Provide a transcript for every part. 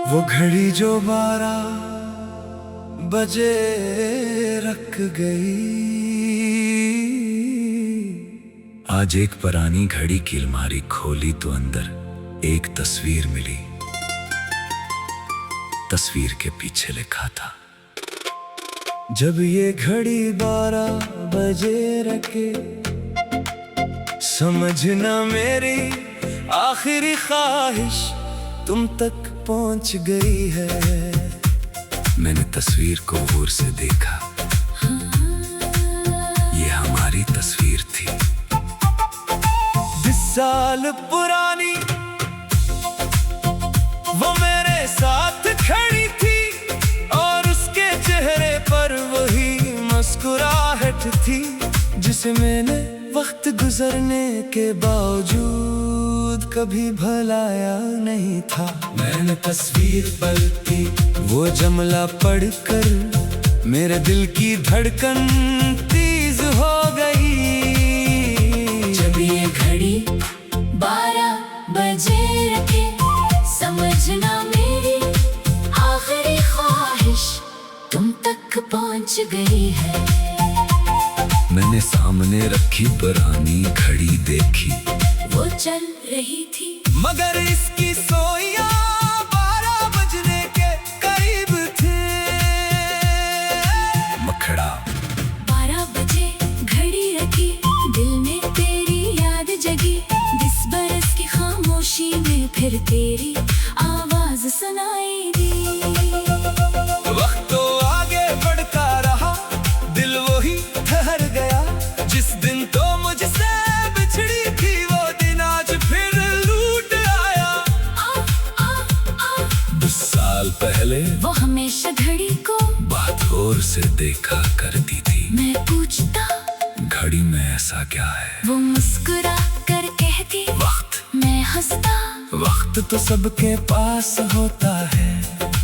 वो घड़ी जो 12 बजे रख गई। आज एक पुरानी घड़ी की अलमारी खोली तो अंदर एक तस्वीर मिली। तस्वीर के पीछे लिखा था, जब ये घड़ी 12 बजे रखे, समझना मेरी आखिरी ख्वाहिश तुम तक पहुंच गई है। मैंने तस्वीर को गौर से देखा, ये हमारी तस्वीर थी। 20 साल पुरानी वो मेरे साथ खड़ी थी, और उसके चेहरे पर वही मुस्कुराहट थी जिसे मैंने वक्त गुजरने के बावजूद कभी भुलाया नहीं था। मैंने तस्वीर पलटी, वो जुमला पढ़कर मेरे दिल की धड़कन तेज हो गई। जब ये घड़ी 12 बजे रखे, समझना मेरी आखिरी ख्वाहिश तुम तक पहुंच गई है। मैंने सामने रखी पुरानी घड़ी देखी, वो चल रही थी, मगर इसकी सोइयां 12 बजने के करीब थे। मखड़ा 12 बजे घड़ी रखी, दिल में तेरी याद जगी। 20 बरस की खामोशी में फिर तेरी आवाज सुनाई दी। वक्त तो आगे बढ़ता रहा, दिल वही ठहर गया। जिस दिन तो मुझसे बिछड़ी थी, वो दिन आज फिर लूट आया। 20 साल पहले वो हमेशा घड़ी को बात गौर से देखा करती थी। मैं पूछता, घड़ी में ऐसा क्या है? वो मुस्कुरा कर कहती, वक्त। मैं हंसता, वक्त तो सबके पास होता है।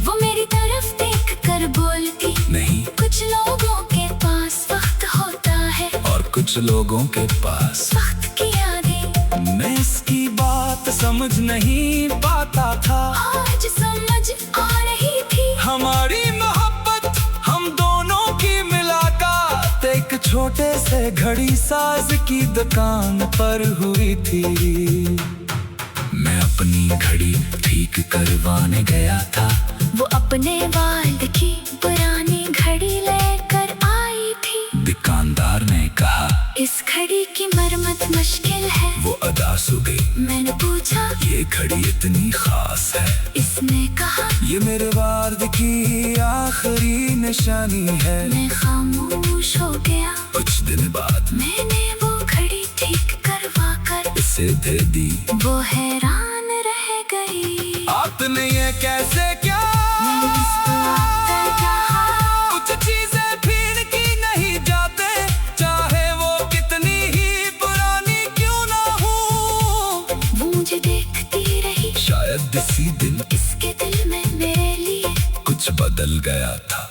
वो मेरी तरफ देख कर बोलती, नहीं, कुछ लोगों के पास वक्त होता है, और कुछ लोगों के पास वक्त की यादें। मैं इसकी बात समझ नहीं पाता था। आज समझ आ रही थी, हमारी मोहब्बत, हम दोनों की मुलाकात एक छोटे से घड़ी साज की दुकान पर हुई थी। मैं अपनी घड़ी ठीक करवाने गया था, वो अपने वाल्द की पुरानी घड़ी लेकर आई थी। दुकानदार ने कहा, इस घड़ी की मरम्मत मुश्किल है। वो अदास हो गई। मैंने पूछा, ये घड़ी इतनी खास है? इसने कहा, ये मेरे वार्द की आखिरी निशानी है। मैं खामोश हो गया। कुछ दिन बाद मैंने वो घड़ी ठीक करवा कर इसे दे दी। वो हैरान रह गई। आपने ये कैसे क्या? मैंने मुस्कुराकर कहा, कुछ चीजें फिर की नहीं जाते, चाहे वो कितनी ही पुरानी क्यों ना हो। वो मुझे देखती रही, शायद इसी दिन इसके दिल में मेरे लिए कुछ बदल गया था।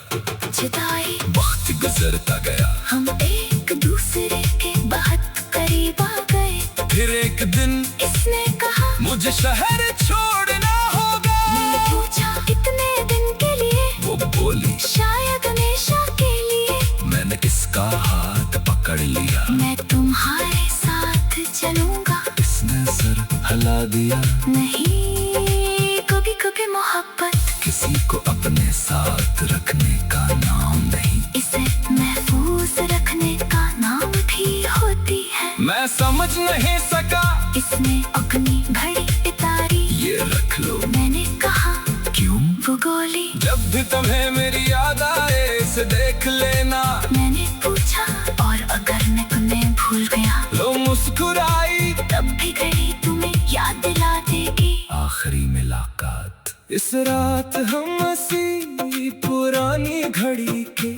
जुदाई, वक्त गुजरता गया, हम एक दूसरे के बहुत करीब आ गए। फिर एक दिन इसने कहा, मुझे शहर छोड़ना होगा। मैंने पूछा, कितने दिन के लिए? वो बोली, शायद हमेशा के लिए। मैंने किसका हाथ पकड़ लिया। मैं तुम्हारे साथ चलूंगा। इसने सर हिला दिया। नहीं, कभी कभी मोहब्बत किसी को अपने साथ रखने का नाम नहीं, इसे महफूज रखने का नाम भी होती है। मैं समझ नहीं सका। इसने अपनी घड़ी उतारी, ये रख लो। मैंने कहा, क्यों? वो गोली। जब भी तुम्हें मेरी याद आए, इसे देख लेना। मैंने पूछा, और अगर मैं तुम्हें भूल गया? लो मुस्कुराई, तब भी घड़ी तुम्हें याद दिला देगी। आखिरी मुलाकात। इस रात हम हंसी पुरानी घड़ी के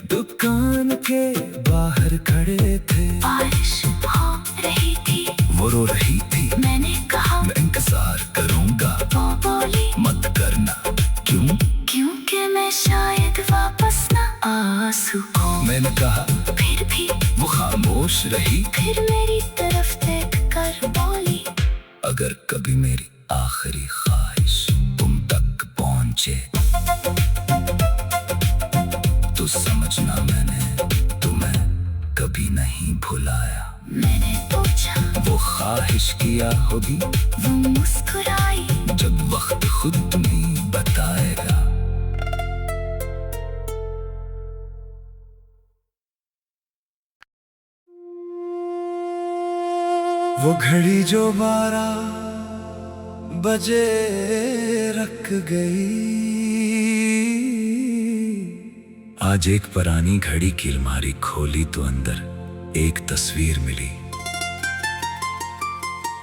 दुकान के बाहर खड़े थे। बारिश हो रही थी, वो रो रही थी। मैंने कहा, मैं इंतजार करूंगा। वो बोली, मत करना। क्यों? क्योंकि मैं शायद वापस ना आ सकूं। मैंने कहा, फिर भी वो खामोश रही। फिर मेरी तरफ देख कर बोली, अगर कभी मेरी आखिरी ख्वाहिश तुम तक पहुंच पहुंचे। तू समझना मैंने तुम्हें कभी नहीं भुलाया। मैंने पूछा, वो ख्वाहिश किया होगी, वो मुस्कुराई। जब वक्त खुद तुम्हें बताएगा। वो घड़ी जो 12 बजे रख गई। आज एक पुरानी घड़ी की अलमारी खोली तो अंदर एक तस्वीर मिली।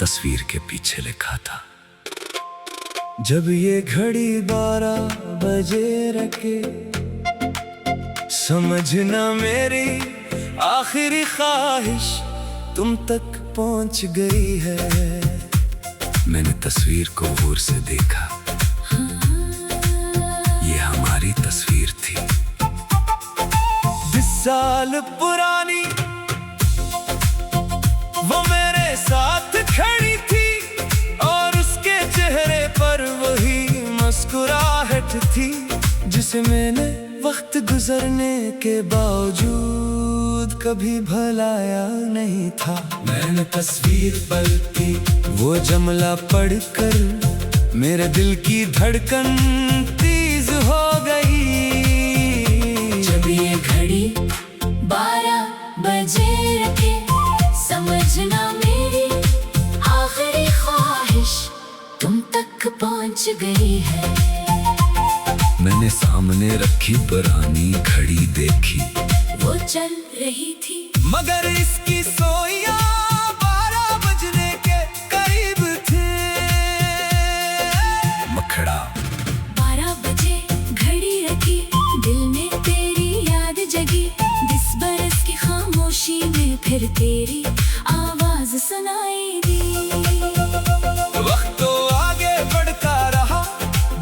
तस्वीर के पीछे लिखा था, जब ये घड़ी 12 बजे रखे, समझना मेरी आखिरी ख्वाहिश तुम तक पहुंच गई है। मैंने तस्वीर को गौर से देखा, ये हमारी तस्वीर थी। 20 साल पुरानी वो मेरे साथ खड़ी थी, और उसके चेहरे पर वही मुस्कुराहट थी, जिसे मैंने वक्त गुजरने के बावजूद कभी भुलाया नहीं था। मैंने तस्वीर पलटी, वो जुमला पढ़कर मेरे दिल की धड़कन तेज हो गई। जब ये घड़ी 12 बजे रखे, समझना मेरी आखिरी ख्वाहिश तुम तक पहुंच गई है। मैंने सामने रखी पुरानी घड़ी देखी, वो चल रही थी, मगर इसकी सोइयां 12 बजने के करीब थे। मखड़ा 12 बजे घड़ी रखी, दिल में तेरी याद जगी। 20 बरस की खामोशी में फिर तेरी आवाज सुनाई दी। वक्त तो आगे बढ़ता रहा,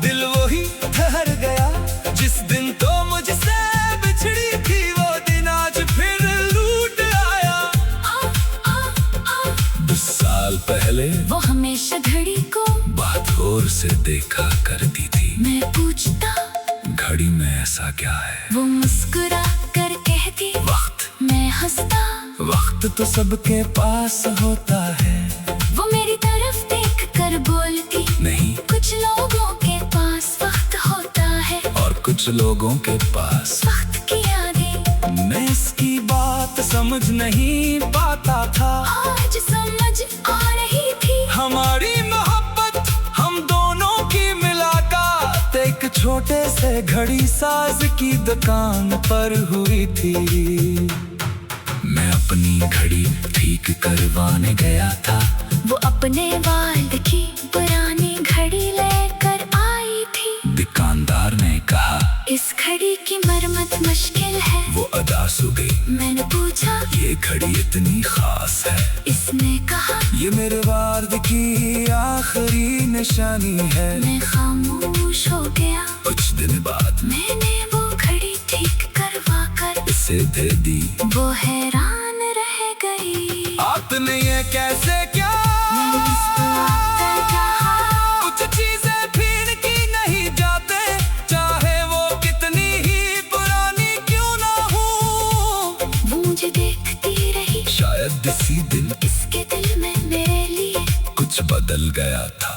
दिल वही ठहर गया। जिस दिन तो मुझसे बिछड़ी थी, वो दिन आज फिर लूट आया। 20 साल पहले वो हमेशा घड़ी को बात गौर से देखा करती थी। मैं पूछता, घड़ी में ऐसा क्या है? वो मुस्कुरा कर कहती। वक्त, मैं हंसता, वक्त तो सबके पास होता है। वो मेरी तरफ देख कर बोलती, नहीं, कुछ लोगों के पास वक्त होता है, और कुछ लोगों के पास वक्त की यादें। मैं इसकी बात समझ नहीं पाता था। आज समझ आ रही थी, हमारी मोहब्बत, हम दोनों की मुलाकात एक छोटे से घड़ी साज की दुकान पर हुई थी। मैं अपनी घड़ी ठीक करवाने गया था, वो अपने वालिद की पुरानी घड़ी लेकर आई थी। दुकानदार ने कहा, इस घड़ी की मरम्मत मुश्किल है। वो अदास हो गई। मैंने पूछा, ये घड़ी इतनी खास है? इसने कहा, ये मेरे वालिद की आखिरी निशानी है। मैं खामोश हो गया। कुछ दिन बाद मैंने वो घड़ी ठीक करवा कर इसे दे दी। वो हैरान रह गई। आपने ये कैसे क्या? मैंने मुस्कुराकर कहा, कुछ चीजें फिर की नहीं जाते, चाहे वो कितनी ही पुरानी क्यों ना हो। वो मुझे देखती रही, शायद इसी दिन इसके दिल में मेरे लिए कुछ बदल गया था।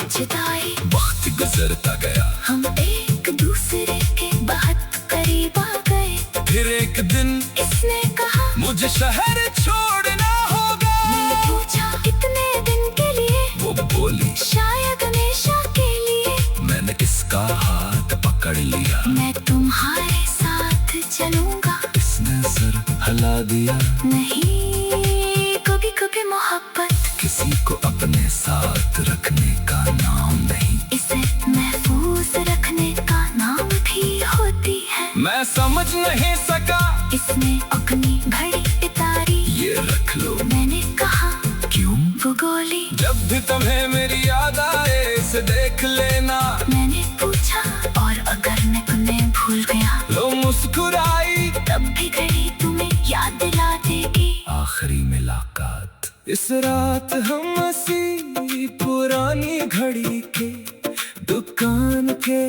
जुदाई, वक्त गुजरता गया, हम एक दूसरे के बहुत करीब आ गए। फिर एक दिन इसने कहा, मुझे शहर छोड़ना होगा। मैंने पूछा, कितने दिन के लिए? वो बोली, शायद हमेशा के लिए। मैंने इसका हाथ पकड़ लिया। मैं तुम्हारे साथ चलूंगा। इसने सर हिला दिया। नहीं, कभी कभी मोहब्बत किसी को अपने साथ रखने का नाम नहीं, इसे महफूज रखने का नाम भी होती है। मैं समझ नहीं सका। इसने अपनी घड़ी उतारी, ये रख लो। मैंने कहा, क्यों? वो गोली। जब भी तुम्हें मेरी याद आए, इसे देख लेना। मैंने पूछा, और अगर मैं तुम्हें भूल गया? लो मुस्कुराई, तब भी घड़ी तुम्हें याद दिला देगी। आखिरी मुलाकात इस रात हम हंसी पुरानी घड़ी के दुकान के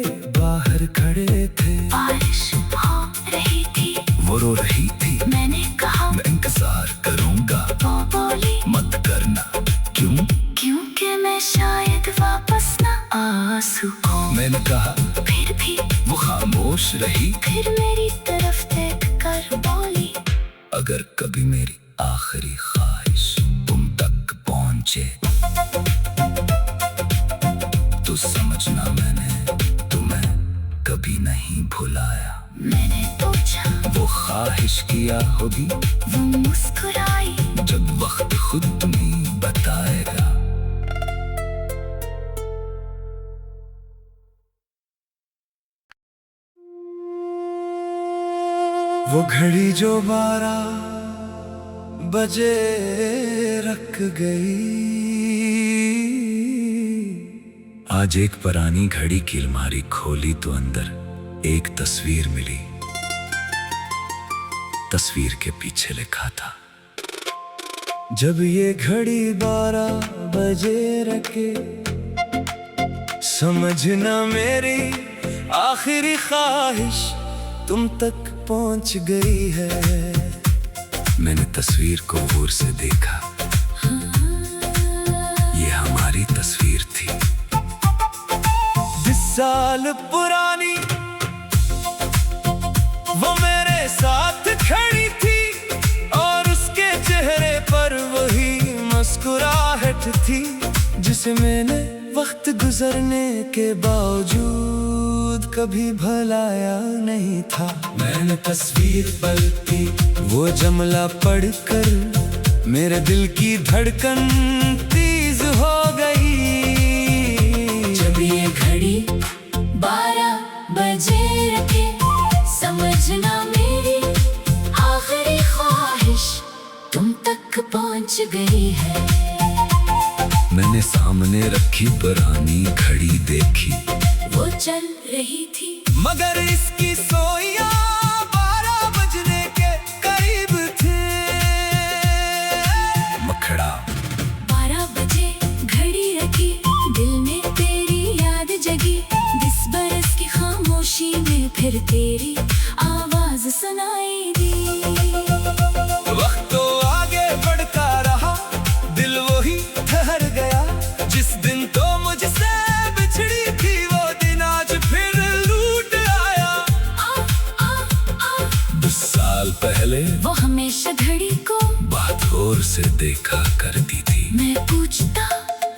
बाहर खड़े थे। बारिश हो रही थी, वो रो रही थी। मैंने कहा मैं इंतजार करूंगा। वो बोली मत करना। क्यों? क्योंकि मैं शायद वापस ना आ सकूं। मैंने कहा फिर भी वो खामोश रही। फिर मेरी तरफ देख कर बोली, अगर कभी मेरी आखिरी ख्वाहिश तुम तक पहुंचे तो समझना मैंने तुम्हें कभी नहीं भुलाया। मैंने पूछा वो ख्वाहिश किया होगी। वो मुस्कुराई, जब वक्त खुद तुम्हें बताएगा। वो घड़ी जो 12 बजे रख गई। आज एक पुरानी घड़ी की अलमारी खोली तो अंदर एक तस्वीर मिली। तस्वीर के पीछे लिखा था, जब ये घड़ी 12 बजे रखे, समझना मेरी आखिरी ख्वाहिश तुम तक पहुंच गई है। मैंने तस्वीर को गौर से देखा। ये हमारी तस्वीर थी, 20 साल पुरानी। वो मेरे साथ खड़ी थी और उसके चेहरे पर वही मुस्कुराहट थी, जिसे मैंने वक्त गुजरने के बावजूद कभी भुलाया नहीं था। मैंने तस्वीर पलटी, वो जुमला पढ़कर मेरे दिल की धड़कन तेज हो गई। जब ये घड़ी 12 बजे रखे, समझना मेरी आखिरी ख्वाहिश तुम तक पहुंच गई है। मैंने सामने रखी पुरानी घड़ी देखी। वो चल रही थी, मगर इसकी सोइयां 12 बजने के करीब थे। मखड़ा 12 बजे घड़ी रखी, दिल में तेरी याद जगी। 20 बरस की खामोशी में फिर तेरी आवाज सुनाई दी। वक्त तो आगे बढ़ता रहा, दिल वही ठहर गया। जिस दिन तो मुझसे बिछड़ी थी, वो दिन आज फिर लूट आया। 20 साल पहले वो हमेशा घड़ी को बहुत गौर से देखा करती थी। मैं पूछता,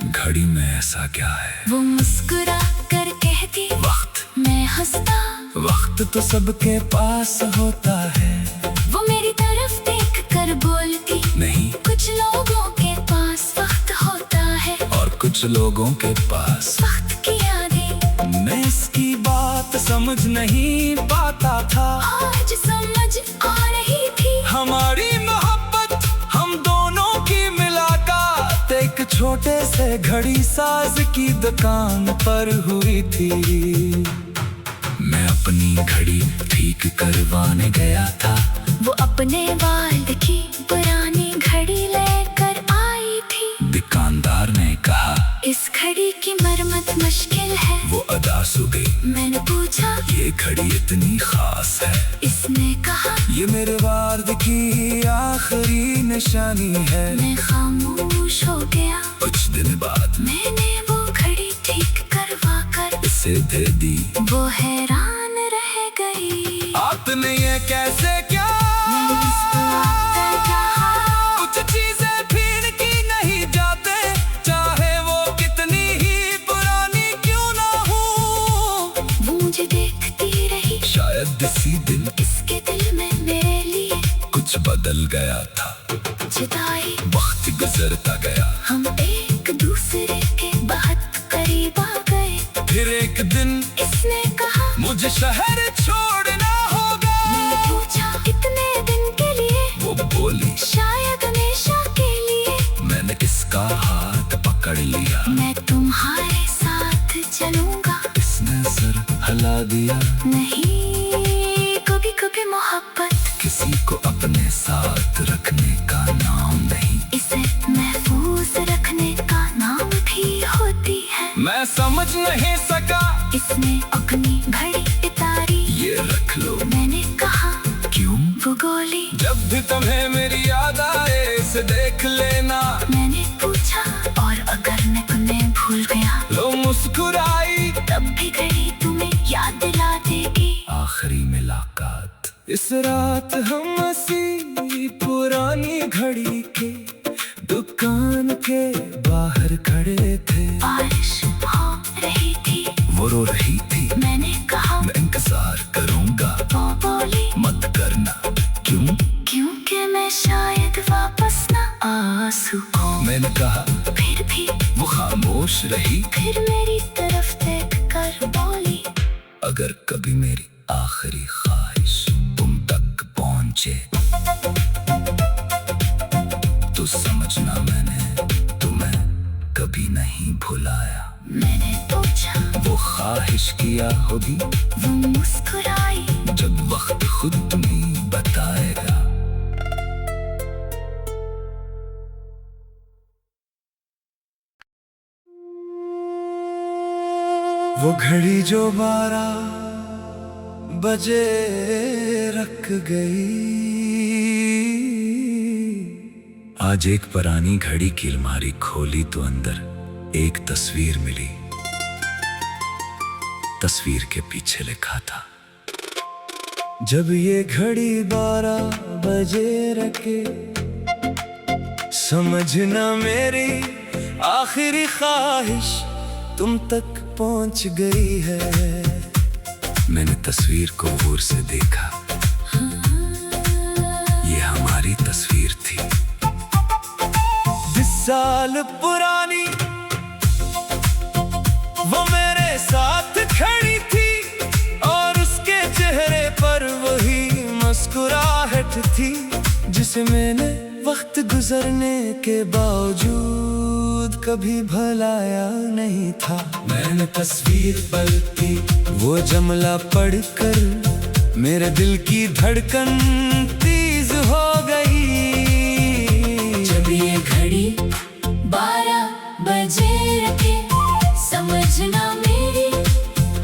घड़ी में ऐसा क्या है? वो मुस्कुरा कर कहती, वक्त। मैं हंसता, वक्त तो सबके पास होता है। वो मेरी तरफ देख कर बोलती, नहीं, कुछ लोगों के पास वक्त होता है और कुछ लोगों के पास वक्त की यादें। मैं इसकी बात समझ नहीं पाता था। आज समझ आ रही थी, हमारी मोहब्बत, हम दोनों की मुलाकात एक छोटे से घड़ी साज की दुकान पर हुई थी। मैं अपनी घड़ी ठीक करवाने गया था। वो अपने वालिद की पुरानी घड़ी लेकर आई थी। दुकानदार ने कहा, इस घड़ी की मरम्मत मुश्किल है। वो अदास हो गई। मैंने पूछा, ये घड़ी इतनी खास है? इसने कहा, ये मेरे वालिद की आखिरी निशानी है। मैं खामोश हो गया। कुछ दिन बाद मैंने वो घड़ी ठीक करवा कर इसे दे दी। वो हैरान रह गई। आपने ये कैसे क्या? मैं मुस्कुराकर कहा, कुछ चीजें फिर की नहीं जाते, चाहे वो कितनी ही पुरानी क्यों ना हो। वो मुझे देखती रही, शायद इसी दिन इसके दिल में मेरे लिए कुछ बदल गया था। जुदाई, वक्त गुजरता गया, हम एक दूसरे के बहुत करीब आ गए। फिर एक दिन इसने कहा, मुझे शहर छोड़ना होगा। मैंने पूछा, कितने दिन के लिए? वो बोली, शायद हमेशा के लिए। मैंने इसका हाथ पकड़ लिया। मैं तुम्हारे साथ चलूंगा। इसने सर हिला दिया। नहीं, कभी कभी मोहब्बत किसी को अपने साथ रखने का नाम नहीं, इसे महफूज रखने का नाम भी होती है। मैं समझ नहीं सका इसने अपनी घड़ी उतारी, ये रख लो। मैंने कहा क्यों? वो गोली। जब भी तुम्हें मेरी याद आए इसे देख लेना। मैंने पूछा और अगर मैं तुम्हें भूल गया? लो मुस्कुराई, तब भी घड़ी तुम्हें याद दिला देगी। आखिरी मुलाकात। इस रात हम हंसी पुरानी घड़ी के दुकान के बाहर खड़े थे। बारिश हो रही थी, वो रो रही थी। मैंने कहा मैं इंतजार करूंगा। वो बोली मत करना। क्यों? क्योंकि मैं शायद वापस ना आ सकूं। मैंने कहा फिर भी वो खामोश रही। फिर मेरी तरफ देख कर बोली, अगर कभी मेरी आखिरी ख्वाहिश तुम तक पहुंचे तो समझना मैंने तुम्हें कभी नहीं भुलाया। मैंने पूछा, वो ख्वाहिश किया होगी वो मुस्कुराई। जब वक्त खुद तुम्हें बताएगा। वो घड़ी जो 12 बजे रख गई। आज एक पुरानी घड़ी की अलमारी खोली तो अंदर एक तस्वीर मिली। तस्वीर के पीछे लिखा था, जब ये घड़ी 12 बजे रखे समझना मेरी आखिरी ख्वाहिश तुम तक पहुंच गई है। मैंने तस्वीर को गौर से देखा, ये हमारी तस्वीर थी। 20 साल पुरानी वो मेरे साथ खड़ी थी और उसके चेहरे पर वही मुस्कुराहट थी जिसे मैंने वक्त गुजरने के बावजूद कभी भुलाया नहीं था। मैंने तस्वीर पलटी वो जमला पढ़कर मेरे दिल की धड़कन तेज हो गई। जब ये घड़ी 12 बजे रखे समझना मेरी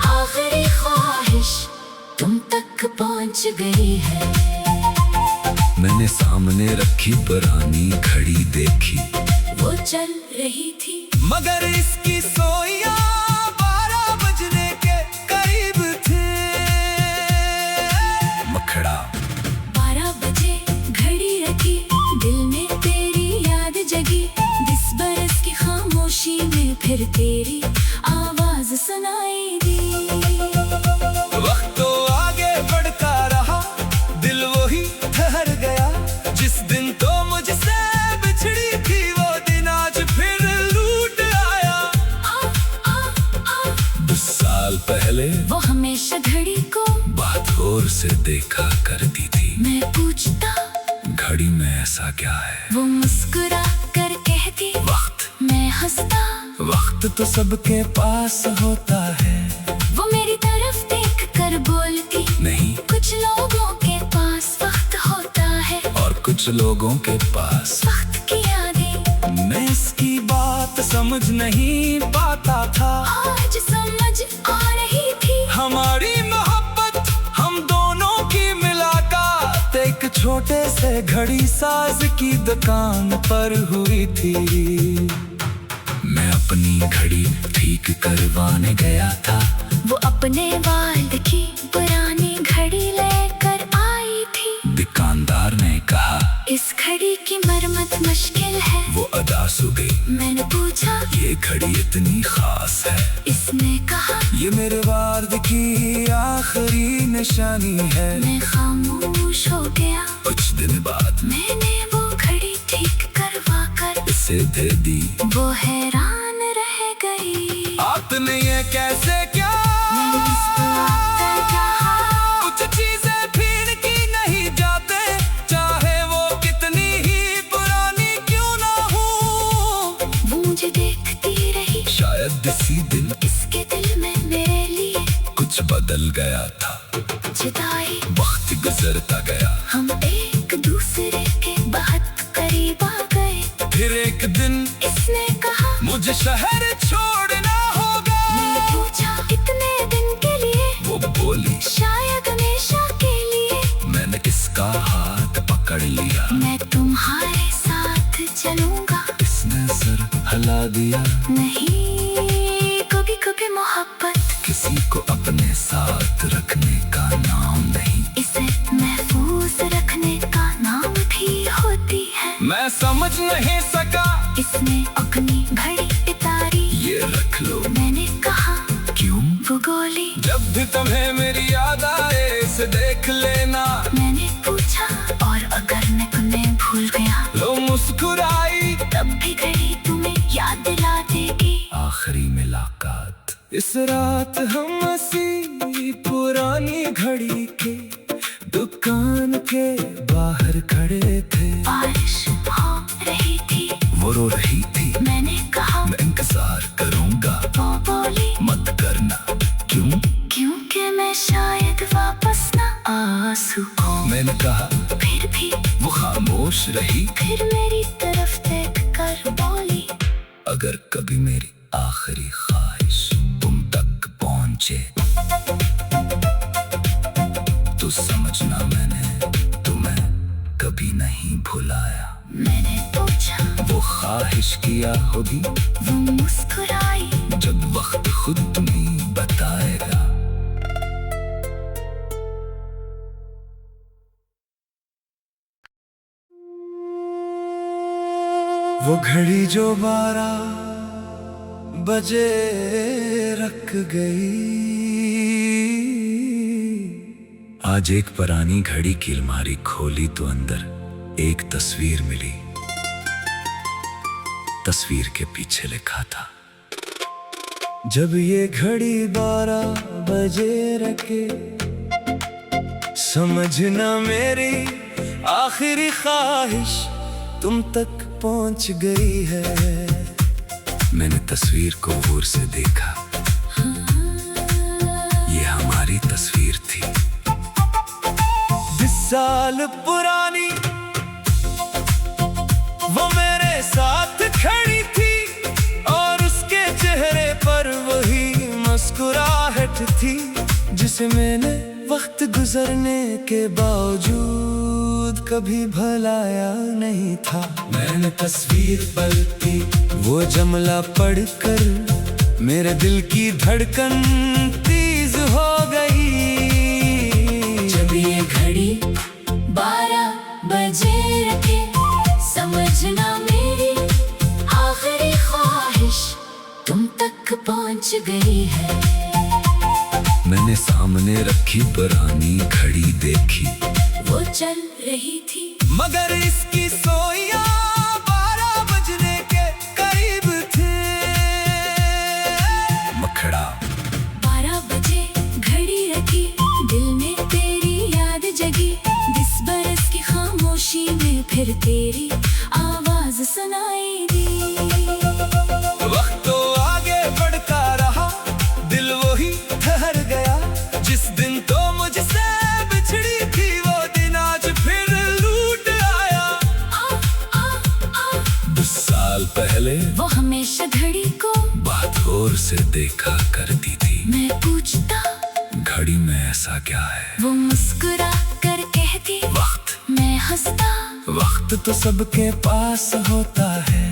आखिरी ख्वाहिश तुम तक पहुंच गई है। मैंने सामने रखी पुरानी घड़ी देखी, वो चल रही थी मगर इसकी सोइयां 12 बजने के करीब थे। मखड़ा 12 बजे घड़ी रखी, दिल में तेरी याद जगी। 20 बरस की खामोशी में फिर तेरी आवाज सुनाई दी। वक्त तो आगे बढ़ता रहा, दिल वही ठहर गया। जिस दिन तो मुझसे बिछड़ी थी वो दिन आज फिर लूट आया। 20 साल पहले वो हमेशा घड़ी को बात गौर से देखा करती थी। मैं पूछता घड़ी में ऐसा क्या है? वो मुस्कुरा कर कहती, वक्त। मैं हंसता, वक्त तो सबके पास होता है। वो मेरी तरफ देख कर बोलती, नहीं, कुछ लोगों के पास वक्त होता है और कुछ लोगों के पास वक्त की यादें। मैं इसकी बात समझ नहीं पाता था। आज समझ आ रही थी हमारी मोहब्बत हम दोनों की मुलाकात एक छोटे से घड़ी साज की दुकान पर हुई थी। मैं अपनी घड़ी ठीक करवाने गया था। वो अपने वाल्द की पुरानी घड़ी लेकर आई थी। दुकानदार ने कहा, इस घड़ी की मरम्मत मुश्किल है। वो अदास हो गई। मैंने पूछा, ये घड़ी इतनी खास है? इसने कहा, ये मेरे वार्द की आखिरी निशानी है। मैं खामोश हो गया। कुछ दिन बाद मैंने वो घड़ी ठीक करवा कर इसे दे दी। वो हैरान रह गई। आपने ये कैसे क्या? मैं मुस्कुराकर कहा, कुछ चीजें फिर की नहीं जाते, चाहे वो कितनी ही पुरानी क्यों ना हो। वो मुझे देखती रही, शायद इसी दिन इसके दिल में मेरे लिए कुछ बदल गया था। जुदाई वक्त गुजरता गया, हम एक दूसरे के बहुत करीब आ गए। फिर एक दिन इसने कहा, मुझे शहर छोड़ना होगा। मैंने पूछा, इतने समझ नहीं सका, इसने अपनी घड़ी उतारी, ये रख लो। मैंने कहा क्यों? वो गोली। जब भी तुम्हें मेरी याद आए इसे देख लेना। मैंने पूछा और अगर मैं तुम्हें भूल गया? लो मुस्कुराई, तब भी घड़ी तुम्हें याद दिला देगी। आखिरी मुलाकात। इस रात हम हंसी पुरानी घड़ी के दुकान के बाहर खड़े थे। बारिश हो रही थी, वो रो रही थी। मैंने कहा मैं इंतजार करूंगा। वो बोली मत करना। क्यों? क्योंकि मैं शायद वापस न आ सकूं। मैंने कहा फिर भी वो खामोश रही। फिर मेरी तरफ देख कर बोली, अगर कभी मेरी आखिरी ख्वाहिश तुम तक पहुंचे तो समझना मैंने तुम्हें कभी नहीं भुलाया। मैंने पूछा वो ख्वाहिश किया होगी वो मुस्कुराई, जब वक्त खुद तुम्हें बताएगा। वो घड़ी जो 12 बजे रख गई। आज एक पुरानी घड़ी की अलमारी खोली तो अंदर एक तस्वीर मिली। तस्वीर के पीछे लिखा था, जब ये घड़ी 12 बजे रखे समझना मेरी आखिरी ख्वाहिश तुम तक पहुंच गई है। मैंने तस्वीर को गौर से देखा, ये हमारी तस्वीर थी। 20 साल पुरानी वो मेरे साथ खड़ी थी और उसके चेहरे पर वही मुस्कुराहट थी जिसे मैंने वक्त गुजरने के बावजूद कभी भुलाया नहीं था। मैंने तस्वीर पलटी, वो जुमला पढ़कर मेरे दिल की धड़कन तेज हो गई। जब ये घड़ी 12 बजे रखे समझना मेरी आखिरी ख्वाहिश तुम तक पहुंच गई है। मैंने सामने रखी पुरानी घड़ी देखी, वो चल रही थी मगर इसकी सोइयां 12 बजने के करीब थे। मखड़ा 12 बजे घड़ी रखी, दिल में तेरी याद जगी। 20 बरस की खामोशी में फिर तेरी आवाज सुनाई दी। वक्त तो आगे बढ़ता रहा, दिल वही ठहर गया। जिस दिन तो मुझसे बिछड़ी थी वो दिन आज फिर लूट आया। 20 साल पहले वो हमेशा घड़ी को बात गौर से देखा करती थी। मैं पूछता घड़ी में ऐसा क्या है? वो मुस्कुरा कर कहती, वक्त। मैं हंसता, वक्त तो सबके पास होता है।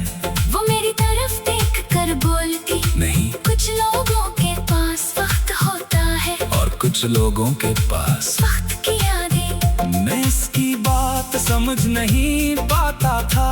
वो मेरी तरफ देख कर बोलती, नहीं, कुछ लोगों के पास वक्त होता है और कुछ लोगों के पास वक्त की यादें। मैं इसकी बात समझ नहीं पाता था।